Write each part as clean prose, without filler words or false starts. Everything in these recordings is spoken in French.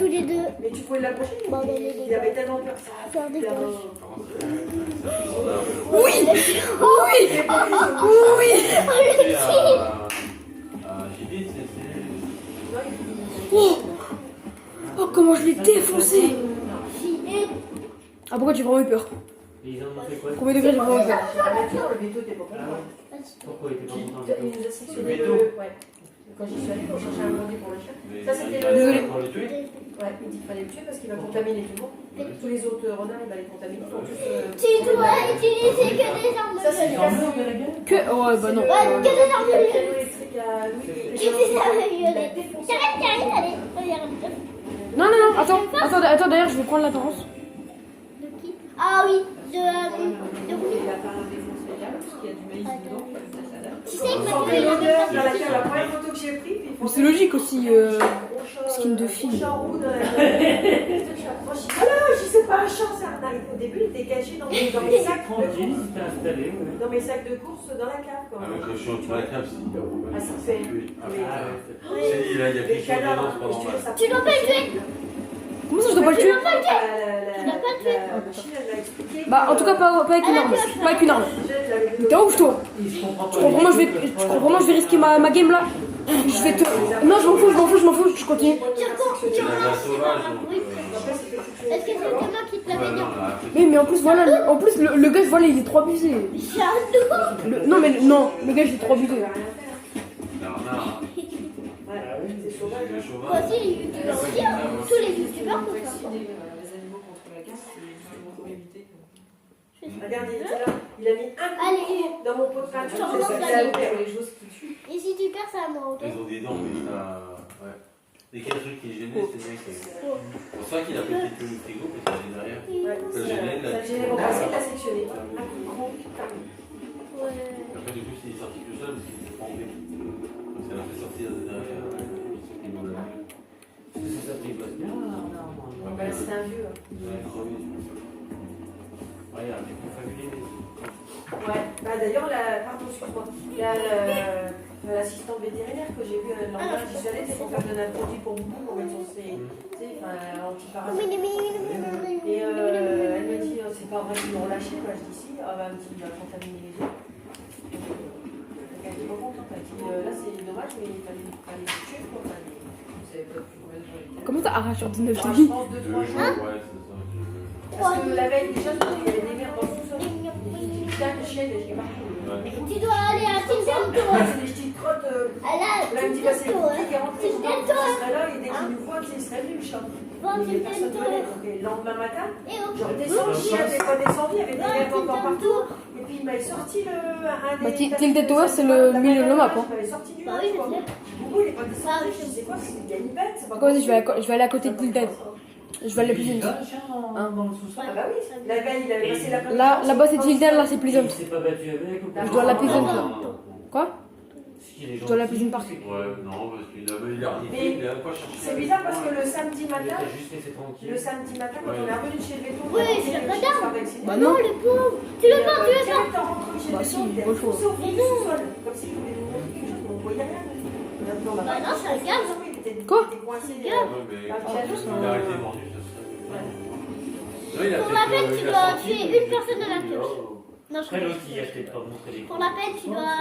tous les deux. Mais tu pouvais l'approcher, Bon, ben, il avait tellement peur que ça. Faire des poches. Oui. Oui. Oui. Oh. Oh, comment je l'ai défoncé. Ah, pourquoi tu as vraiment eu peur? Ils en ont fait quoi? Combien de degrés j'ai vraiment eu peur? Le veto était pas content. Pourquoi il était pas content? Il nous a sectionné le. Ouais. Quand j'y suis allée pour chercher un produit pour le chien. Ça, c'était le. Désolé. Pour le tuer? Ouais, il dit qu'il fallait le tuer parce qu'il va contaminer tout le monde. Tous les autres renards, il va les contaminer. Ils vont tous. Tu dois utiliser que des armes Ça, c'est violettes. Que. Oh, ouais, bah non. Ouais, que des armes violettes. électrique à Louis. Que des armes violettes. Karine, allez, regarde. Non, non, non, attends, attends, d'ailleurs, je vais prendre l'apparence. De qui? Ah oui, de Il Rouy. a pas défoncé là parce qu'il y a du maïs dedans. Tu sais que Dans maintenant, il a l'odeur, fait dans laquelle la première photo que j'ai prise, puis Mais c'est logique aussi, skin de fille. Alors, je sais pas un chat, c'est un arrive. Au début, il était caché dans mes sacs de Tranquille, course. il s'était installé. Ouais. Dans mes sacs de course, dans la cave. Quoi. Avec le chien sur la cave, c'est hyper mauvais. Ah, ça fait. J'ai dit, là, il y a Les quelque chose de canards, violence pendant mal. Tu dois pas le tuer. Comment ça, je dois pas le tuer? Tu dois pas le tuer. Bah, en tout cas, pas avec une arme. Pas avec une arme. T'es ouf, toi? Je comprends pas. Tu crois vraiment je vais risquer ma game là? Je vais te. Non, je m'en fous, je continue. C'est la glace sauvage, donc. Est-ce que c'était moi qui te l'avais dit? Mais en plus, voilà, le gars, voilà, il est trop abusé. J'adore. Non, mais non, le gars, il est trop abusé. Bernard, C'est sauvage. le Moi cheval. aussi, les youtubeurs aussi, hein. Tous les youtubeurs font ça. Les animaux contre la casse, c'est justement pour éviter. Regarde, il était là. Il a mis un Allez, coup dans mon pot de peinture. Je relance C'est la ça, vie. pour les choses qui tuent. et si tu perds, c'est à moi, ok? Ils ont des dents, mais ça. Ouais. Dès qu'il y a un truc qui est gêné, c'est bien que. C'est pour ça qu'il a pété que le frigo, parce qu'il est derrière. Ouais, Ça gênait, ça gênait mon passé, il l'a sectionné. Un coup gros, putain. Ouais. Après, du coup, il est sorti tout seul, parce qu'il s'est trempé. Donc ça l'a fait sortir de derrière. Il m'a donné. C'est ça qui bosse bien. Bah, c'est un vieux. Ouais, crevé. Regarde, il faut fabuler. Ouais, bah d'ailleurs, pardon, excuse-moi, l'assistante vétérinaire que j'ai vue l'an dernier, j'y suis allée, c'est pour faire donner un produit pour Boubou, pour mettre sur ses, tu sais, antiparasites. Et elle m'a dit, c'est pas vrai qu'ils l'ont relâché, moi je dis si, ah bah, il va contaminer les autres. Donc elle était pas contente, elle dit, là c'est dommage, mais il fallait le tuer, quoi. Enfin, vous savez pas plus combien de jours il était. Comment ça arrache sur 19 Ah, je te je dis? pense 2-3 2 jours. jours, ouais, c'est ça. Parce que la veille, déjà, il y avait des merdes dans le sous-sol. Putain de chienne, j'ai marqué. Ouais. Tu dois aller à Tintelto. C'est des petites crottes. Là, Là, il me dit, bah, c'est Tintelto, le qui est rentré hein. dedans, Tintelto. il serait là, et dès qu'il nous voit, il serait venu, le chat. Bon, Il y a personne Tintelto. venait, donc le lendemain matin, Et au je redescends, le chien n'était pas descendu, il y avait des merdes encore partout. Et puis il m'avait sorti un Bah, Tintelto, c'est le milieu de la map, hein. Il m'avait sorti du Bah match, oui, je quoi. sais. Boubou, il est pas Ah, descendu, oui, je dis, c'est quoi, c'est une bête, c'est pas Vas-y, je vais aller à côté de Tilted. Je vais aller plus vite. Dans le sous-sol. Ah bah oui, la veille, il avait passé la Là-bas, c'est Tilted, là, c'est Pleasant. Il s'est pas battu avec ou quoi? Je dois la Pleasant, là. Quoi? Si, les gens. Je dois la Pleasant Park. Ouais, non, parce qu'il est arrivé, il a pas cherché. C'est bizarre parce que le samedi Il matin, t'a juste laissé tranquille. quand on est revenu chez le béton, Oui, je le regarde. Bah Non, non. le pauvre. Tu le prends, tu le prends. Bah si, bon choix. Mais non, comme s'il voulait nous montrer quelque chose, on voyait rien. Bah non, c'est un gaz. Quoi? Ouais, mais il a arrêté de manger, ça serait. Non, il a Pour fait la que- peine, tu il a dois sorti, tuer il a une personne de la dit, cloche. oh. Non, je Après, l'autre, il a peut-être pas montré les Pour la peine, tu dois.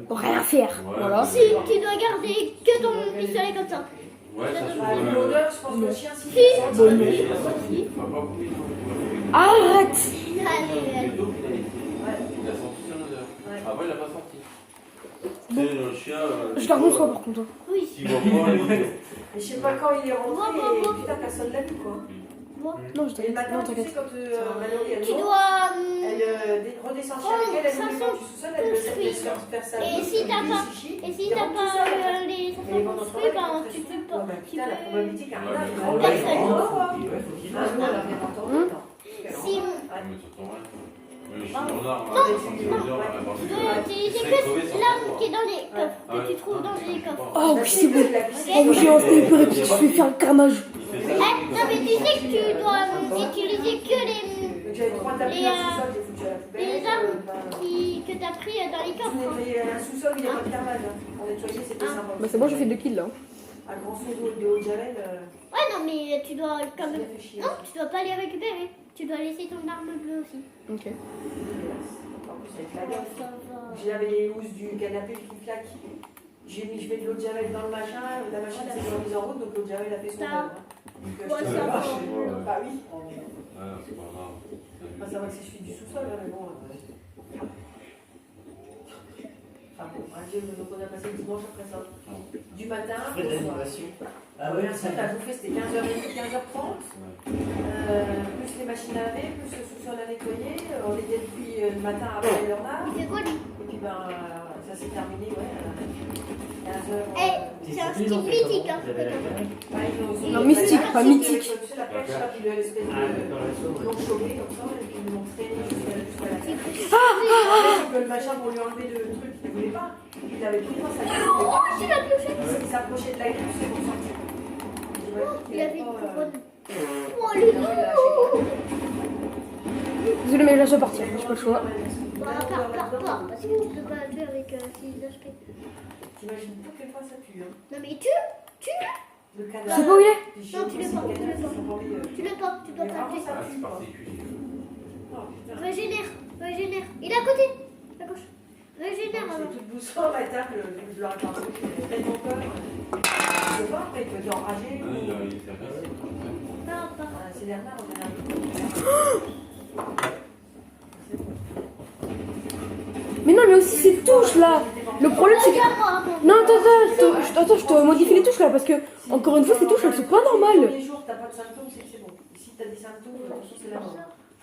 Pour rien faire. Ouais, Voilà. Si, tu dois garder que ton pistolet comme ça. Ouais, ça se Ah, trouve. l'odeur, je pense que le chien, si. Si. Bon, non. Il va pas couper. Arrête! Allez, Il allez. a senti son odeur. Avant, il a pas senti. Tu sais, le chien. Je garde mon soin par contre. Oui. S'il voit pas, il. Mais je sais pas quand il est rentré, et putain, personne l'a vu, quoi. Moi. Non, je Et le t'inquiète. matin, Non, tu sais, t'inquiète. quand Valérie, elle Tu monte, dois. elle redescend chez elle, elle ouvre les portes du sous-sol, elle veut laisse faire sa Et vie, si t'as elle pas. dit, chichi, Et si il t'as rentre pas tout seul, après. les Mais les vents fruits, d'entre ben tu peux pas. Ouais, mais Tu putain, la peux. probabilité qu'un renard, il Ouais, rentre, mais il ouais. rentre, quoi. Ouais, faut qu'il Ah, nous, on l'a rien entendu, non. Si. Mais ça tombe rien. Mais le chien renard, Non, il a senti l'odeur, elle a pas Tu vu. dois utiliser Il serait crevé que sans l'arme savoir. qui est dans les coffres. Ah ouais. Que tu trouves dans les coffres. Oh oui, c'est bon. Oh, Oh oui, j'ai un sniper et puis je vais faire un carnage. Il fait Eh, ça. non mais tu sais que tu dois utiliser que les J'avais trois tapis dans le sous-sol, j'ai foutu à la poubelle. armes que t'as pris dans les Je coffres. nettoyais un sous-sol, il n'y a pas de carnage. On nettoyait, c'était sympa. Bah c'est bon, j'ai fait 2 kills là. un grand seau de eau de javel. Ouais, non, mais tu dois quand Ça même. m'a fait chier. Non, tu dois pas les récupérer. Tu dois laisser ton arme bleue aussi. Ok. En plus, avec la gaffe. Ça va. J'avais les housses du canapé qui claquent. Je mets de l'eau de javel dans le machin, la machine s'est remise en route, donc l'eau de javel a fait son Ça- œuvre. Donc, Ouais, je te ça le va. lâche. Bah oui. Ah, c'est pas grave. Enfin, ça va que c'est celui du sous-sol, hein, mais bon. Enfin bon, donc on a passé le dimanche après ça. Du matin Tu fais de au soir. l'animation. Ah Ouais, ouais, la seule, la bouffée c'était 15h30, 15h30. Plus les machines à laver, plus le sous-sol à nettoyer. On était depuis le matin après l'heure là. Il fait quoi lui? Et puis ben, ça s'est terminé, ouais. 15h. Eh, c'est un style mythique, hein. Vous avez la canne? Non, mystique, pas mythique. Tu sais, la pêche, là, puis l'espèce Ah, de. dans la sauce, Ils l'ont ouais. chauffé comme ça, et puis ils l'ont traîné jusqu'à la tête. Sauf que le machin pour lui enlever le truc, il ne voulait pas. Il avait pris dans sa tête. Oh, tu l'as pioché. Il s'approchait de la grille, c'est pour sortir. Il a fait une couronne. Oh, il lui, a lâché. Désolé, mais là, je dois partir. J'ai pas le choix. Bah, pars, parce que tu peux pas le faire avec 6 HP. T'imagines toutes les fois ça pue, hein. Non, mais tu Le Je cadavre. sais pas où il est. Non, tu l'as pas, tu l'as pas. Tu l'as pas, tu dois Mais vraiment, taper. ça Ah, pue, c'est quoi. particulier. Oh, putain. Régénère. Il est à côté. À gauche. Régénère alors. C'est toute douceur à la table, je leur ai parlé, j'ai tellement peur. Je sais pas, après il peut être enragé. Ah, il était agressé. Pars. C'est Bernard, on est là. Mais non, mais aussi ces touches là. Le problème, c'est que. Non, attends, je te modifie les touches là parce que, encore une fois, ces touches elles sont pas normales. Les jours, t'as pas de symptômes, c'est que c'est bon. Si t'as des symptômes, attention, c'est la mort.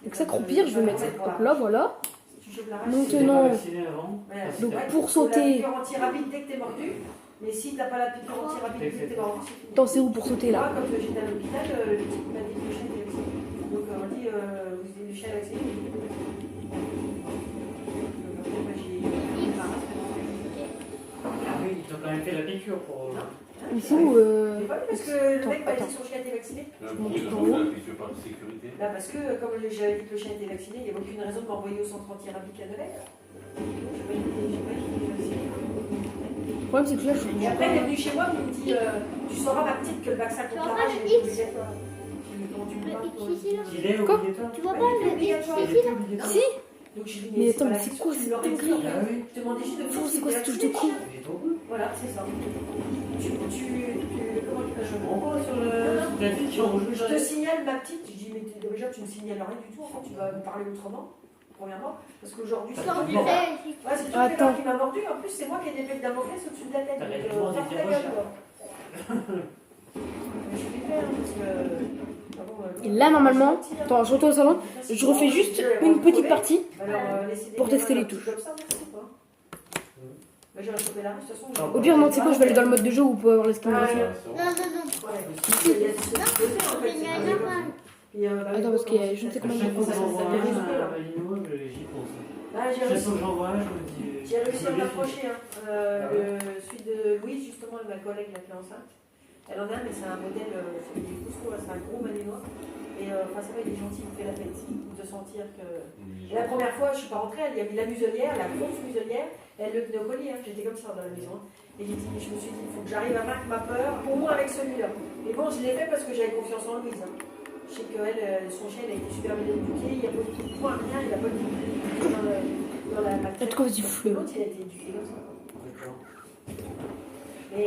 Donc, ça, croupir, je vais mettre ça. Donc là, voilà. Tu chopes la race. Donc, Tu t'es non. pas vacciné avant? Voilà, Donc, ouais, pour faut sauter. La piqûre anti-rapide dès que t'es mordu. Mais si t'as pas la piqûre anti-rapide dès que t'es mordu, c'est fini. Attends, c'est où pour sauter Moi, là? quand j'étais à l'hôpital, le type m'a dit que le chien était vacciné. Donc on dit, vous avez le chien vacciné? Ah oui, ils t'ont quand même fait la piqûre pour. Mais c'est où J'ai pas vu parce que le mec m'a Attends. dit que son chien était vacciné. Pour la piqûre par sécurité. Là, parce que comme j'avais dit que le chien était vacciné, il n'y avait aucune raison de m'envoyer au centre anti-rabique à Nevers. J'ai pas été vacciné. Le problème, c'est que là, je suis. Et après, elle est venue chez moi, elle me dit tu sauras, ma petite, que le vaccin contre la rage est obligatoire. Je lui dis, comment tu me Le parles, X toi ici là. Il est Quoi obligatoire. Tu vois pas le X ici là? Si. Donc je lui dis, Mais attends, pas mais la c'est question, quoi tu cette l'aurais dit, dinguerie? en fait. Ah oui. Je te demandais juste de Attends, c'est quoi cette touche de con? Il est trop beau. Voilà, c'est ça. Comment tu Je comprends pas sur la fille qui en Je te signale, ma petite, je dis, mais déjà, tu ne signales rien du tout, en fait, tu vas me parler autrement, premièrement, parce qu'aujourd'hui, Sans du ouais, lait. c'est tout Attends. qui m'a mordu, en plus, c'est moi qui ai des plaques Damoclès au-dessus de la tête. T'arrêtes Donc, de demander ferme tes ta roches, gueule, quoi. Mais je vais faire, parce que... ah bon, Et là, normalement, c'est gentil, hein. attends, je retourne au salon. Je refais juste une petite partie. Alors, laissez des pour tester les gamins, touches. comme ça, merci, quoi. Bah, j'ai retrouvé la rue, de toute façon. Au pire, non, tu sais quoi, je vais aller dans le mode de jeu où on peut avoir les skins. Ah, dessus. ouais. Non. Il y a Attends, parce qu'il y a je ne sais combien de Chaque fois que fois. j'envoie ça un fait à Malino, j'y pense. Là, j'ai Chaque réussi. fois que j'envoie un, je me dis. J'ai réussi à je me m'approcher. Hein. Ah ouais. Celui de Louise, justement, ma collègue là, qui est enceinte. Elle en a, mais c'est un modèle, c'est des couscous, c'est un gros malinois. Et enfin, c'est vrai, il est gentil, il me fait la peine de sentir que. Et la première fois, je suis pas rentrée, il y avait la muselière, la grosse muselière, elle le tenait au collier, hein. J'étais comme ça dans la maison. Et je me suis dit, il faut que j'arrive à vaincre ma peur, au moins avec celui-là. Et bon, je l'ai fait parce que j'avais confiance en Louise. Hein. Je sais qu'elle, son chien, elle a été super bien éduquée, il n'y a pas de coup de poing, rien, il n'a pas de coup de poing dans la T'as de quoi vas-y, flemme. L'autre, il a été éduqué comme ça. D'accord. Mais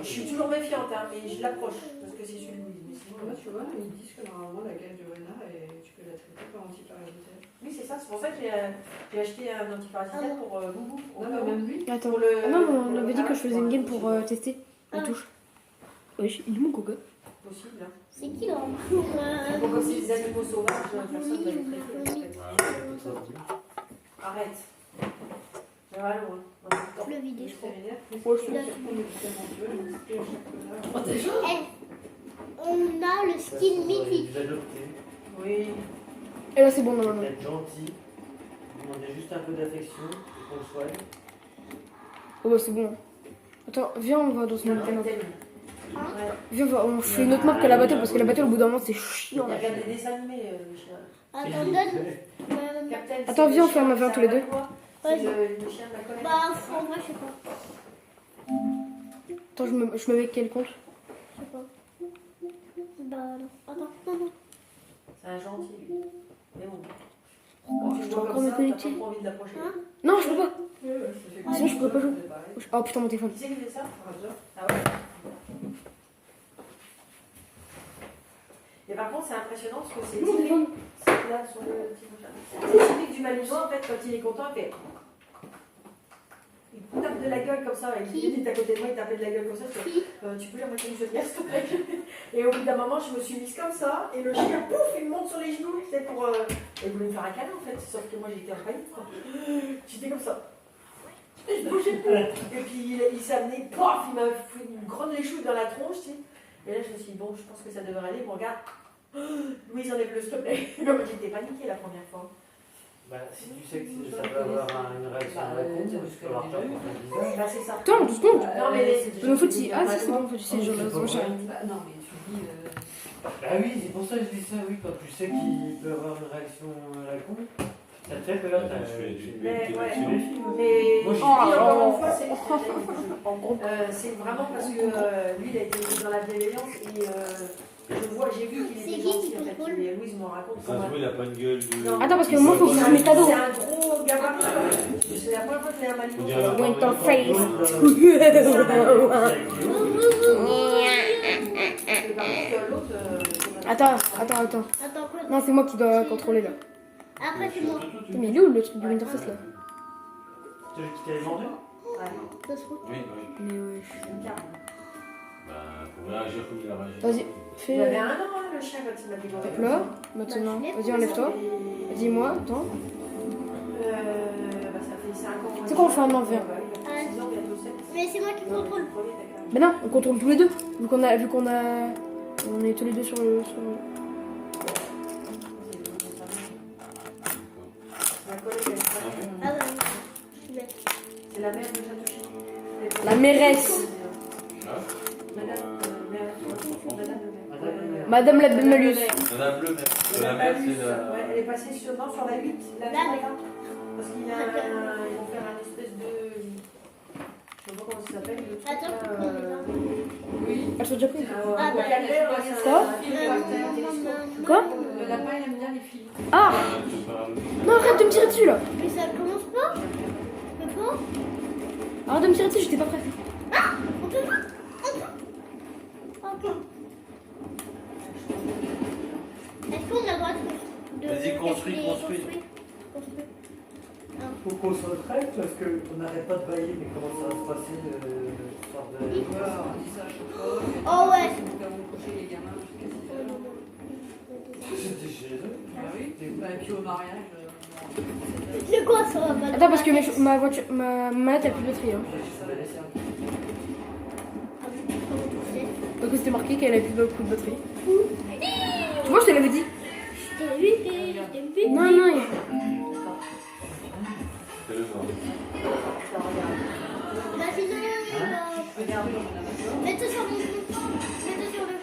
je suis toujours méfiante, hein, mais je l'approche parce que c'est celui de Louise. Mais sinon, Moi, tu vois, ils disent que normalement la gueule du renard, tu peux la traiter par antiparasitaire. oui, c'est ça, c'est pour ça que j'ai acheté un antiparasitaire pour Boubou. Non, mais même lui. Attends. Pour le- Ah non, mais on pour avait le dit que je faisais une game pour possible, tester la Ah. touche. Wesh, il est mon coco. possible. Hein. C'est qui là? Bon, comme c'est des animaux sauvages, personne ne va les traiter. En fait. Arrête. Ça va loin. Le vider, je crois. Ouais, je Là, Oh, déjà on a le style mythique. Vous adoptez, Oui. Et là, c'est bon, normalement. vous êtes gentil, vous demandez juste un peu d'affection et qu'on le soigne. Oh, bah, c'est bon. Attends, viens, on va dans ce Il y a mode. un thème. Hein? Ouais. Viens, on fait une autre map que la battle parce que la battle, au bout d'un moment, c'est chiant. Il regarde des dessins animés, le chien. Attends, donne. Captain, Attends, c'est viens, le on fait un chien, mafia c'est tous les deux. quoi C'est le chien de ma collègue. Bah, en vrai, je sais pas. Attends, je me mets avec quel compte? Je sais pas. Bah non. Attends, non. C'est un gentil, lui. Mais bon. Oh, Quand je tu dois vois encore comme me ça, connecter. t'as pas trop envie de l'approcher. Hein? Non, je peux pas. Ouais, Sinon, je pourrais pas jouer. c'est pareil. Oh putain, mon téléphone. Qui c'est qui fait ça? Ah ouais. Et par contre, c'est impressionnant parce que c'est Mon téléphone. c'est là sur le petit machin. C'est typique du Malinois, en fait, quand il est content, il fait. Il tape de la gueule comme ça. Il est à côté de moi, il tapait de la gueule comme ça. Tu peux lire ma camisole de s'il te plaît. Et au bout d'un moment, je me suis mise comme ça. Et le chien, pouf, il me monte sur les genoux. C'est pour. Il voulait me faire un câlin en fait. Sauf que moi, j'étais en panique. Quoi. J'étais comme ça. Et je bougeais pas. Et puis il s'est amené, pof, il m'a fait une grande léchouille dans la tronche. Tu sais. Et là, je me suis dit, bon, je pense que ça devrait aller. Bon, regarde. Louise, enlève-le, s'il te plaît. Non, j'étais paniquée la première fois. Bah, si tu sais que ça peut avoir une réaction à la con, tu peux avoir peur pour ton visage. Bah, c'est ça. Attends, 2 secondes. Non, mais Mais en fait, ah si, c'est bon, en fait, c'est genre là, c'est machin. Bah, non, mais tu dis. Ah oui, c'est pour ça que je dis ça, oui, quand tu sais qu'il peut avoir une réaction à la con, ça te fait peur. Je fais du Mais, ouais. méditation. Mais Moi, je je dis suis- encore une fois, c'est vraiment parce que lui, il a été dans la bienveillance et j'ai vu qu'il C'est était qui gentil qui en fait. contrôle Et Louise me raconte Ça se voit, il a pas une gueule de. Non. Attends, parce que moi, faut que je mette cadeau. C'est un gros gamin. C'est la première fois que j'ai un On Malinois. dirait Winter face. Et par contre, l'autre. Attends. Attends, quoi? Non, c'est moi qui dois contrôler là. Après, c'est moi. Mais il est où le truc du Winterfest là? Celui qui t'avait vendu? Ouais, Ça se trouve. Oui, oui. Mais ouais. c'est une carte. Bah, faut réagir comme il a réagi. Vas-y, Il avait fais. 1 an, hein, le chien, quand il m'a dévoré. Hop là, maintenant. Vas-y, enlève-toi. Dis-moi, attends. Bah, ça fait 5 ans. C'est quoi, on fait un envers? Bah, il a 6 ans, bientôt 7. Mais c'est moi qui contrôle. Mais non, on contrôle tous les deux. Vu qu'on a. On est tous les deux sur le. Ah bah oui. Je suis bête. C'est la mère de Château. La mairesse. Madame la Bemelus. Madame Bleu, mais la mère, c'est la. Ouais, elle est passée sur la 8. La 8 parce qu'ils vont faire un espèce de. Je sais pas comment ça s'appelle. Le truc, Attends, là, Oui. Elles sont déjà prises. Ah, bah, calvaire, là, c'est Quoi un Quoi? Le lapin, il aime bien les filles. Ah! Non, arrête de me tirer dessus là! Mais ça commence pas. Mais quoi? Arrête de me tirer dessus, j'étais pas prête. On peut pas. Ok. Est-ce qu'on a le droit de. Vas-y, construis. Construis. Faut qu'on se retraite parce qu'on n'arrête pas de bailler, mais comment ça va se passer le soir de. Voilà, on dit ça à chaque fois. Oh ouais. Nous avons couché les gamins jusqu'à 6 heures. C'était chez eux. Bah oui. Bah, et puis au mariage. C'est quoi ça va pas? Attends, parce que ma voiture, ma manette a plus de batterie. Hein. Ça va laisser un peu. Donc c'était marqué qu'elle avait plus beaucoup de batterie. Tu vois, je te l'avais dit. Non, non, C'est le vent. Bah sinon, mets-toi sur mon compte. Mets-toi sur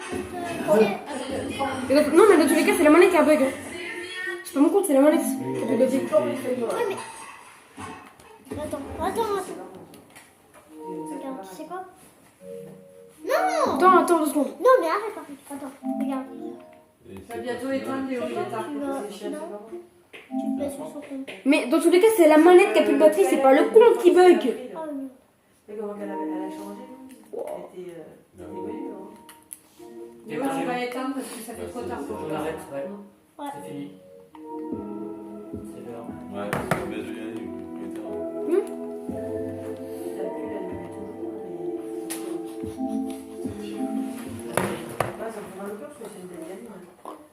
le compte. Non, mais dans tous les cas, c'est la manette qui a un bug. Hein. C'est pas mon compte, c'est la manette qui a plus de batterie. Ouais, mais. Attends. Regarde, tu sais quoi? Non! Attends, 2 secondes. Non, mais arrête, attends, regarde. Ça va bientôt éteindre les C'est quoi, tard. tu vas. Non, tu me places sur son compte. Mais dans tous les cas, c'est la manette qui a plus de batterie, c'est pas le compte qui bug. Oh non. Mais comment elle a changé? Elle était. évoluée, hein. Et moi, je vais éteindre parce que ça fait trop tard pour On jouer. arrête, ouais. Ouais. C'est fini. C'est l'heure. Ouais, c'est bien de gagner. La pull, elle le met toujours. Ça me fait mal au cœur parce que c'est une belle gamine.